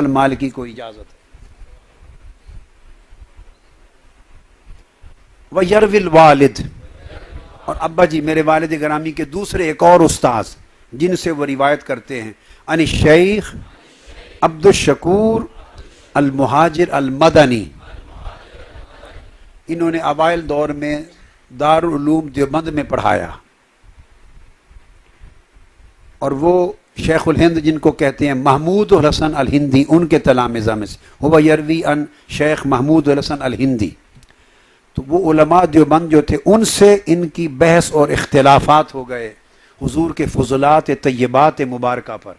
मालिकी को इजाजत है। व यरविल वालिद, और अब्बा जी मेरे वालिद ग्रामी के दूसरे एक और उस्ताद जिनसे वो रिवायत करते हैं, अन शेख अब्दुल शकूर अल मुहाजिर अल मदनी। इन्होंने अवाइल दौर में दारुल उलूम देवबंद में पढ़ाया और वो शेखुल हिंद जिनको कहते हैं महमूद उल हसन अल हिंदी, उनके तलामिज़ा में से हुवा यरवी अन शेख महमूद उल हसन अल हिंदी। तो वो उलमा देवबंद जो थे उनसे इनकी बहस और इख्तिलाफात हो गए हुजूर के फुज़लात तय्यबात मुबारका पर।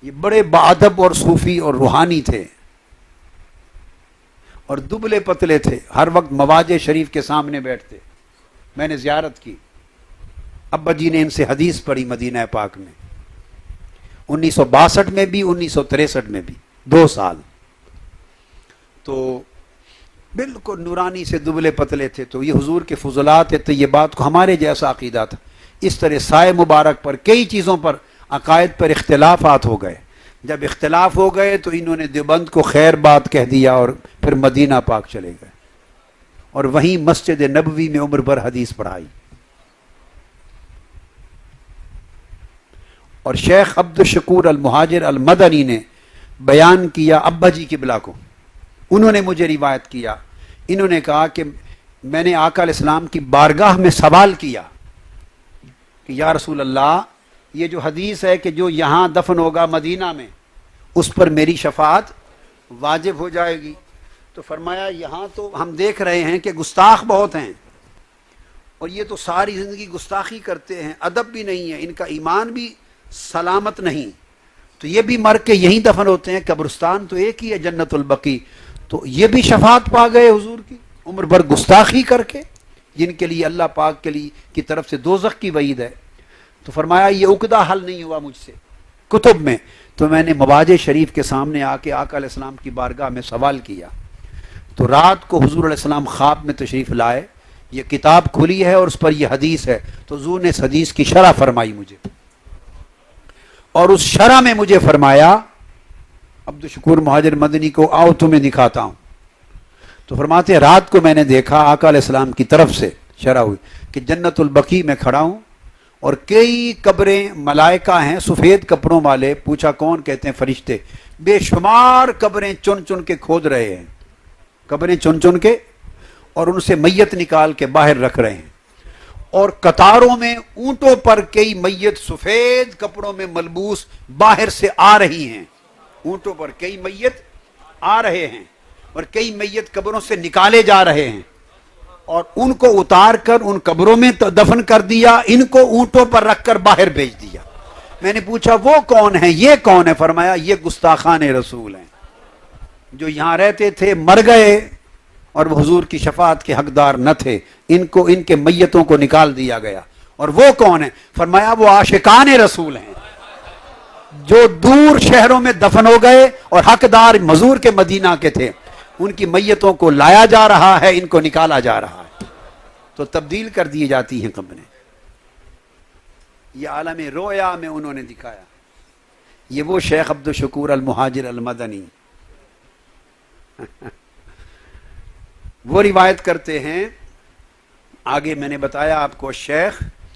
ये बड़े बाअदब और सूफ़ी और रूहानी थे और दुबले पतले थे, हर वक्त मवाजे शरीफ के सामने बैठते। मैंने ज़ियारत की, अब्बा जी ने इनसे हदीस पढ़ी मदीना पाक में 1962 में भी 1963 में भी 2 साल। तो बिल्कुल नूरानी से दुबले पतले थे। तो ये हुजूर के फुज़लात तय्यबात को हमारे जैसा अकीदा था। इस तरह साए मुबारक पर कई चीज़ों पर अकायद पर इख्तिलाफात हो गए। जब इख्तिलाफ हो गए तो इन्होंने देवबंद को खैर बात कह दिया और फिर मदीना पाक चले गए और वहीं मस्जिद नबवी में उम्र भर हदीस पढ़ाई। और शेख अब्दुल शकूर अल मुहाजिर अल मदनी ने बयान किया अब्बा जी किबला को, उन्होंने मुझे रिवायत किया। इन्होंने कहा कि मैंने आका अलैहिस्सलाम की बारगाह में सवाल किया कि या रसूल अल्लाह, ये जो हदीस है कि जो यहाँ दफन होगा मदीना में उस पर मेरी शफाअत वाजिब हो जाएगी। तो फरमाया यहाँ तो हम देख रहे हैं कि गुस्ताख बहुत हैं और ये तो सारी ज़िंदगी गुस्ताखी करते हैं, अदब भी नहीं है, इनका ईमान भी सलामत नहीं, तो ये भी मर के यहीं दफन होते हैं। कब्रिस्तान तो एक ही है जन्नतुल बकी, तो ये भी शफाअत पा गए हुजूर की उम्र भर गुस्ताखी करके, जिनके लिए अल्लाह पाक के लिए की तरफ से दोज़ख की वईद है। तो फरमाया ये उकदा हल नहीं हुआ मुझसे कुतुब में। तो मैंने मवाजे शरीफ के सामने आके आका अलैहिस्सलाम की बारगाह में सवाल किया। तो रात को हुजूर अलैहिस्सलाम ख्वाब में तशरीफ़ लाए, ये किताब खुली है और उस पर यह हदीस है। तो हुजूर ने इस हदीस की शरह फरमाई मुझे और उस शरह में मुझे फरमाया अब्दुल शकूर मुहाजिर मदनी को आओ तुम्हें दिखाता हूँ। तो फरमाते रात को मैंने देखा आका अलैहिस्सलाम की तरफ से शरह हुई कि जन्नतुल बकी में खड़ा हूँ और कई कब्रें मलाइका हैं सफ़ेद कपड़ों वाले। पूछा कौन? कहते हैं फरिश्ते। बेशुमार कब्रें चुन चुन के खोद रहे हैं, कब्रें चुन चुन के, और उनसे मैयत निकाल के बाहर रख रहे हैं। और कतारों में ऊंटों पर कई मैयत सफ़ेद कपड़ों में मलबूस बाहर से आ रही हैं। ऊंटों पर कई मैयत आ रहे हैं और कई मैयत कब्रों से निकाले जा रहे हैं और उनको उतार कर उन कब्रों में दफन कर दिया, इनको ऊंटों पर रखकर बाहर भेज दिया। मैंने पूछा वो कौन है, ये कौन है? फरमाया ये गुस्ताखान रसूल हैं जो यहाँ रहते थे, मर गए और वो हुजूर की शफाअत के हकदार न थे, इनको इनके मैयतों को निकाल दिया गया। और वो कौन है? फरमाया वो आशिकान रसूल हैं जो दूर शहरों में दफन हो गए और हकदार मजूर के मदीना के थे, उनकी मैयतों को लाया जा रहा है, इनको निकाला जा रहा है। तो तब्दील कर दी जाती हैं कब्रें। ये आलम रोया में उन्होंने दिखाया। ये वो शेख अब्दुल शकूर अल मुहाजिर अल मदनी वो रिवायत करते हैं। आगे मैंने बताया आपको शेख